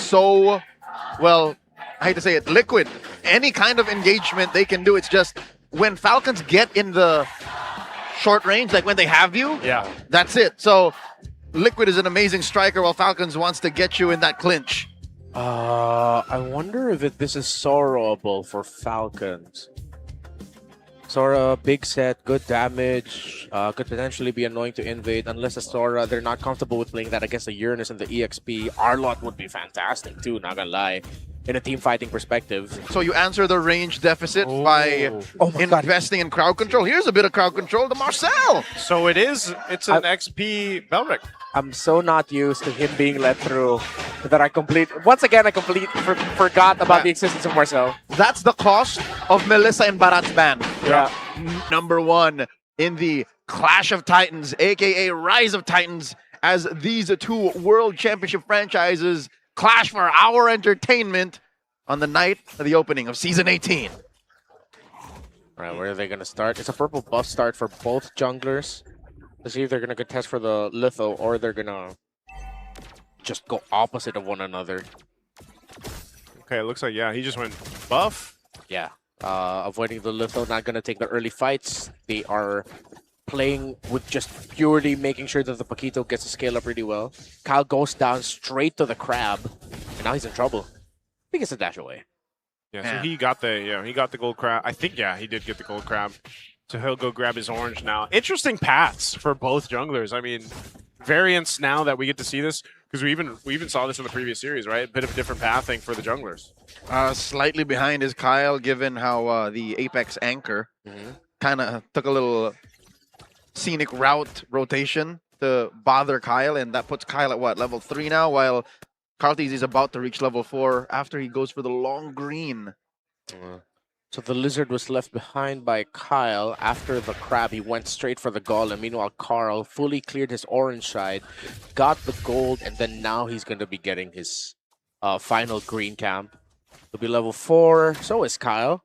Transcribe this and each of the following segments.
so, well, I hate to say it, liquid. Any kind of engagement they can do. It's just when Falcons get in the short range, like when they have you, that's it. So Liquid is an amazing striker while Falcons wants to get you in that clinch. I wonder if this is sorrowable for Falcons. Sora, big set, good damage, could potentially be annoying to invade unless a Sora, they're not comfortable with playing that against the Uranus and the EXP. Arlott would be fantastic too, not gonna lie, in a team fighting perspective. So you answer the range deficit by investing in crowd control. Here's a bit of crowd control to Marcel. So it's an XP Belric. I'm so not used to him being let through that I forgot about the existence of Marcel. That's the cost of Melissa and Barat's ban. Yeah. Number one in the Clash of Titans, aka Rise of Titans, as these two World Championship franchises clash for our entertainment on the night of the opening of Season 18. All right, where are they going to start? It's a purple buff start for both junglers. To see if they're going to contest for the litho or they're going to just go opposite of one another. Okay, it looks like, yeah, he just went buff. Yeah, avoiding the litho, not going to take the early fights. They are playing with just purely making sure that the Paquito gets to scale up really well. Kyle goes down straight to the crab, and now he's in trouble. I think it's a dash away. Yeah, so he got the gold crab. I think, yeah, he did get the gold crab. So he'll go grab his orange now. Interesting paths for both junglers. I mean, variants now that we get to see this, because we even saw this in the previous series, right? A bit of different pathing for the junglers. Slightly behind is Kyle, given how the Apex anchor kind of took a little scenic route rotation to bother Kyle, and that puts Kyle at what, level 3 now, while Cartes is about to reach level 4 after he goes for the long green. So the lizard was left behind by Kyle. After the crab, he went straight for the golem. Meanwhile, Carl fully cleared his orange side, got the gold, and then now he's going to be getting his final green camp. He'll be level 4. So is Kyle.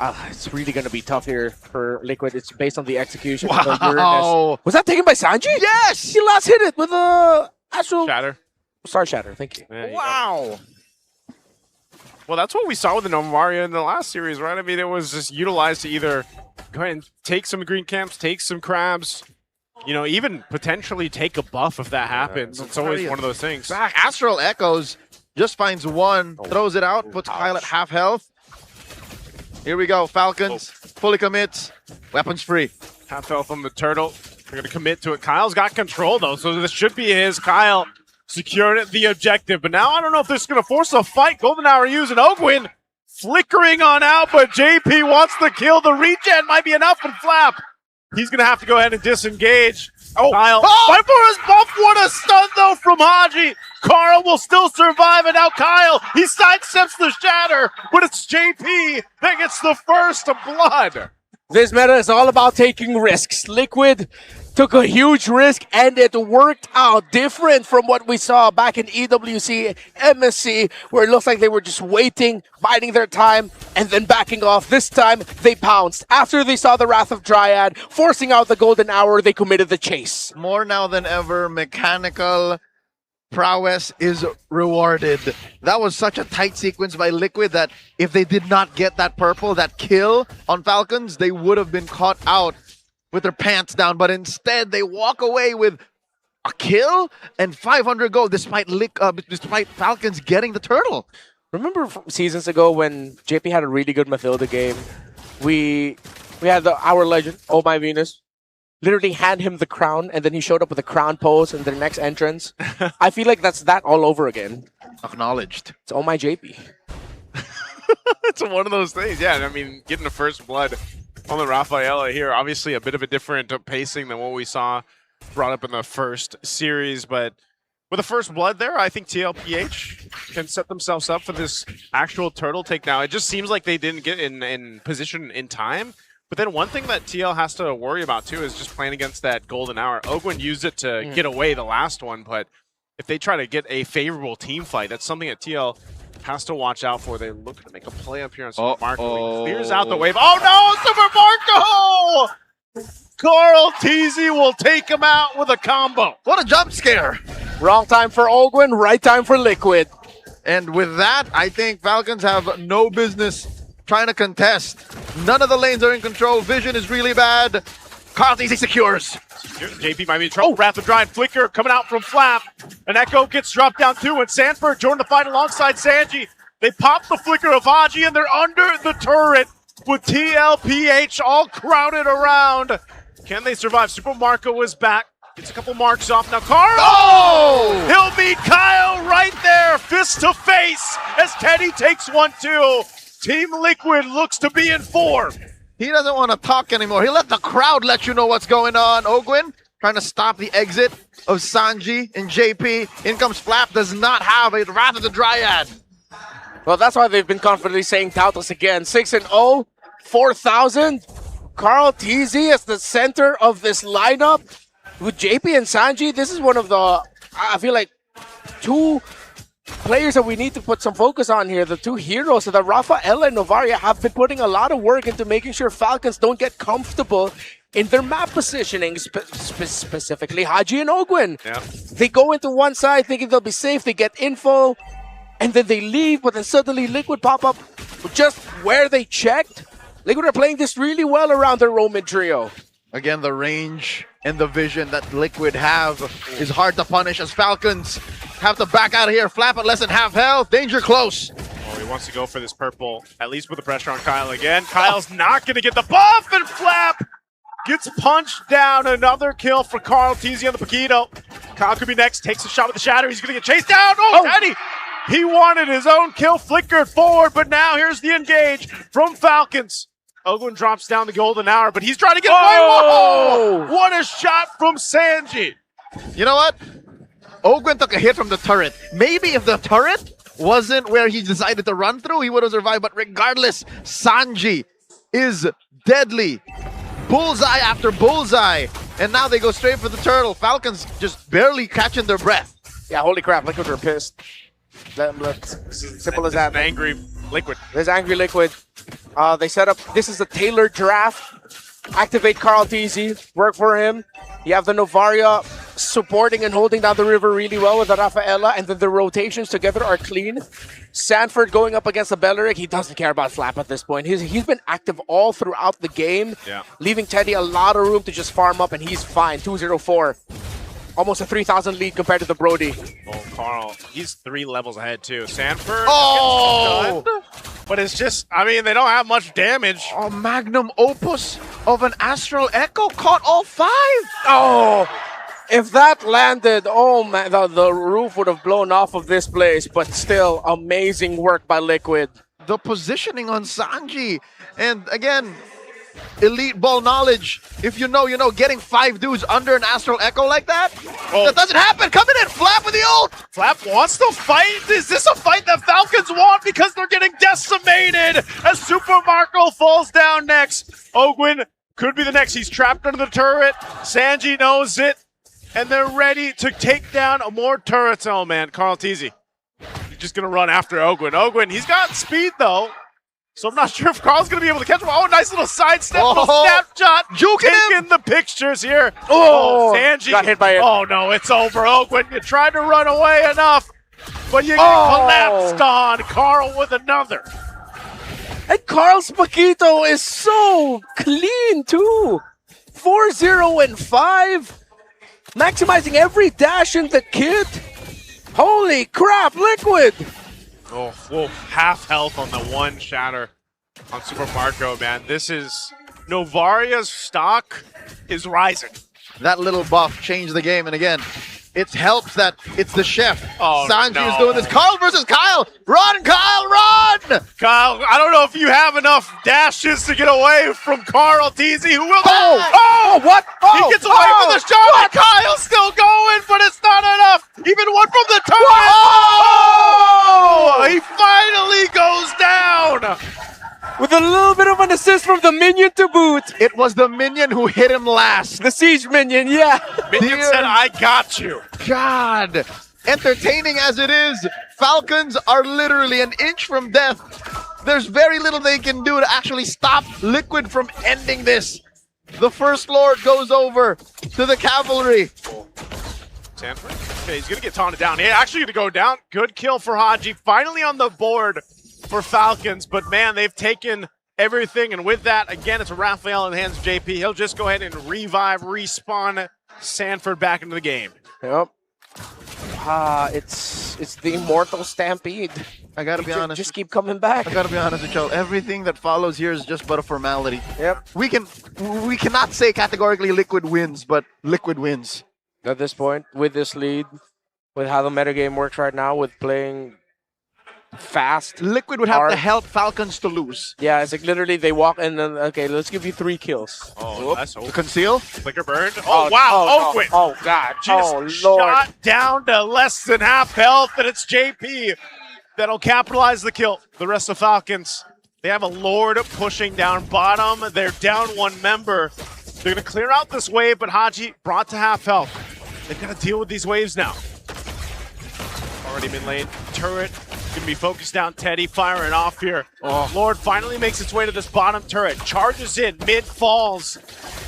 It's really going to be tough here for Liquid. It's based on the execution of the Uranus. Was that taken by Sanji? Yes! He last hit it with a Astral Shatter. Star Shatter. Thank you. Yeah, Wow! Well, that's what we saw with the Nomaria in the last series, right? I mean, it was just utilized to either go ahead and take some green camps, take some crabs, you know, even potentially take a buff if that happens. It's always one of those things. Back, Astral Echoes just finds one, throws it out, puts Kyle at half health. Here we go, Falcons, fully commits, weapons free. Half health on the turtle. They're going to commit to it. Kyle's got control, though, so this should be his. Kyle secured the objective, but now I don't know if this is going to force a fight. Golden Hour using Ogwin flickering on out, but JP wants the kill. The regen might be enough, and Flap, he's going to have to go ahead and disengage. Kyle, fight for his buff. What a stun, though, from Haji. Carl will still survive, and now Kyle, he sidesteps the shatter, but it's JP that gets the first blood. This meta is all about taking risks. Liquid took a huge risk, and it worked out different from what we saw back in EWC, MSC, where it looks like they were just waiting, biding their time, and then backing off. This time, they pounced. After they saw the Wrath of Dryad, forcing out the Golden Hour, they committed the chase. More now than ever, mechanical prowess is rewarded. That was such a tight sequence by Liquid that if they did not get that purple, that kill on Falcons, they would have been caught out with their pants down, but instead they walk away with a kill and 500 gold despite Falcons getting the turtle. Remember seasons ago when JP had a really good Mathilda game? We had our legend, Oh My Venus, literally hand him the crown, and then he showed up with a crown pose in their next entrance. I feel like that's that all over again. Acknowledged. It's Oh My JP. It's one of those things, yeah. I mean, getting the first blood on the Rafaela here, obviously a bit of a different pacing than what we saw brought up in the first series, but with the first blood there, I think TLPH can set themselves up for this actual turtle take now. It just seems like they didn't get in position in time, but then one thing that TL has to worry about too is just playing against that golden hour. Ogwin used it to get away the last one, but if they try to get a favorable team fight, that's something that TL has to watch out for. They're looking to make a play up here on Super Marco. He clears out the wave. Oh no, Super Marco! Carl Teasy will take him out with a combo. What a jump scare. Wrong time for Ogwin, right time for Liquid. And with that, I think Falcons have no business trying to contest. None of the lanes are in control. Vision is really bad. Carl TZ secures. JP might be in trouble. Rapid Drive Flicker coming out from Flap. An Echo gets dropped down too, and Sanford joined the fight alongside Sanji. They pop the Flicker of Haji, and they're under the turret with TLPH all crowded around. Can they survive? Super Marco is back. Gets a couple marks off. Now Carl! Oh! He'll meet Kyle right there, fist to face, as Teddy takes 1-2. Team Liquid looks to be in form. He doesn't want to talk anymore. He let the crowd let you know what's going on. Ogwin trying to stop the exit of Sanji and JP. In comes Flap, does not have a Wrath of the Dryad. Well, that's why they've been confidently saying Doubtless again. 6-0, 4,000. Carl TZ as the center of this lineup. With JP and Sanji, this is one of the, I feel like, two players that we need to put some focus on here. The two heroes that Rafael and Novaria have been putting a lot of work into making sure Falcons don't get comfortable in their map positioning, specifically Haji and Ogwin. Yeah. They go into one side thinking they'll be safe, they get info, and then they leave, but then suddenly Liquid pop up just where they checked. Liquid are playing this really well around their Roman trio. Again, the range and the vision that Liquid have is hard to punish as Falcons have to back out of here. Flap at less than half health. Danger close. Oh, he wants to go for this purple. At least put the pressure on Kyle again. Kyle's not going to get the buff, and Flap gets punched down. Another kill for Carl TZ on the Paquito. Kyle could be next. Takes a shot with the Shatter. He's going to get chased down. Oh, Teddy! He wanted his own kill, flickered forward, but now here's the engage from Falcons. Ogwin drops down the golden hour, but he's trying to get away. Whoa! What a shot from Sanji. You know what? Ogwin took a hit from the turret. Maybe if the turret wasn't where he decided to run through, he would have survived. But regardless, Sanji is deadly. Bullseye after bullseye. And now they go straight for the turtle. Falcons just barely catching their breath. Yeah, holy crap, Liquid are pissed. Simple as that. An angry Liquid. There's Angry Liquid. They set up, this is a tailored draft. Activate Carl TZ, work for him. You have the Novaria supporting and holding down the river really well with the Rafaela, and then the rotations together are clean. Sanford going up against the Belleric, he doesn't care about Flap at this point. He's been active all throughout the game, leaving Teddy a lot of room to just farm up, and he's fine. 2-0-4. Almost a 3,000 lead compared to the Brody. Oh, Carl, he's 3 levels ahead too. Sanford Oh! gets stunned, but it's just, I mean, they don't have much damage. A magnum opus of an Astral Echo caught all 5. Oh! If that landed, oh man, the roof would have blown off of this place, but still, amazing work by Liquid. The positioning on Sanji. And again, elite ball knowledge. If you know, you know, getting 5 dudes under an Astral Echo like that, that doesn't happen. Coming in, Flap with the ult. Flap wants to fight. Is this a fight that Falcons want? Because they're getting decimated as Super Marco falls down next. Ogwin could be the next. He's trapped under the turret. Sanji knows it. And they're ready to take down more turrets. Oh man, Carl TZ. He's just gonna run after Ogwin. Ogwin, he's got speed though. So I'm not sure if Carl's going to be able to catch him. Oh, nice little sidestep, little snapshot. Taking the pictures here. Oh, Sanji. Got hit by it. Oh, no, it's over. Ogwin, you tried to run away enough, but you get collapsed on. Carl with another. And Carl's Paquito is so clean, too. 4-0-5. Maximizing every dash in the kit. Holy crap, Liquid. Oh, whoa, half health on the one shatter on Super Marco, man. This is, Novaria's stock is rising. That little buff changed the game. And again, it helps that it's the chef. Oh, Sanji is doing this. Carl versus Kyle. Run, Kyle, run! Kyle, I don't know if you have enough dashes to get away from Carl TZ, who will... What? He gets away from the shot, and Kyle's still going, but it's not enough. Even one from the turret. He finally goes down. With a little bit of an assist from the minion to boot. It was the minion who hit him last. The siege minion, yeah. Minion said, I got you. God, entertaining as it is, Falcons are literally an inch from death. There's very little they can do to actually stop Liquid from ending this. The First Lord goes over to the cavalry. Sanford. Okay, he's gonna get taunted down. He's actually gonna go down. Good kill for Haji. Finally on the board for Falcons, but man, they've taken everything, and with that, again, it's Raphael in the hands of JP. He'll just go ahead and respawn Sanford back into the game. Yep. It's the immortal stampede. I gotta be honest. Just keep coming back. I gotta be honest with y'all. Everything that follows here is just but a formality. Yep. We cannot say categorically Liquid wins, but Liquid wins. At this point, with this lead, with how the metagame works right now, with playing fast. Liquid would have hard. to help Falcons to lose. Yeah, it's like literally they walk and then, okay, let's give you 3 kills. Oh, that's The conceal. Flicker burned. Oh, wow. Oakwood Oh, God. just Lord. shot down to less than half health, and it's JP that'll capitalize the kill. The rest of Falcons, they have a Lord pushing down bottom. They're down 1 member. They're going to clear out this wave, but Haji brought to half health. They've got to deal with these waves now. Already mid lane. Turret going to be focused down. Teddy firing off here. Oh. Lord finally makes its way to this bottom turret. Charges in, mid falls.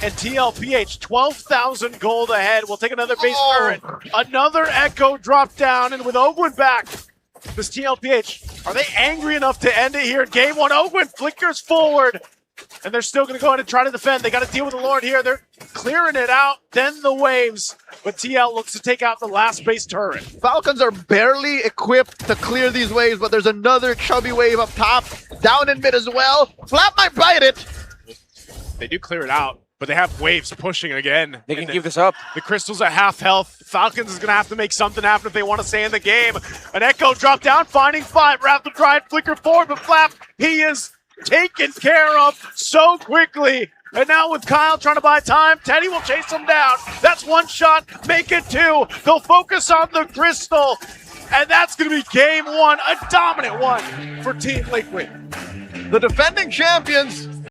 And TLPH, 12,000 gold ahead. We'll take another base turret. Another Echo drop down, and with Ogwin back, this TLPH, are they angry enough to end it here in game 1? Ogwin flickers forward, and they're still going to go ahead and try to defend. They got to deal with the Lord here. They're clearing it out, then the waves. But TL looks to take out the last base turret. Falcons are barely equipped to clear these waves, but there's another chubby wave up top, down in mid as well. Flap might bite it. They do clear it out, but they have waves pushing again. They can give this up. The Crystals are half health. Falcons is going to have to make something happen if they want to stay in the game. An Echo drop down, finding 5. Wrap the try and flicker forward, but Flap, he is taken care of so quickly. And now with Kyle trying to buy time, Teddy will chase him down. That's 1 shot, make it 2. They'll focus on the Crystal. And that's going to be game 1, a dominant one for Team Liquid. The defending champions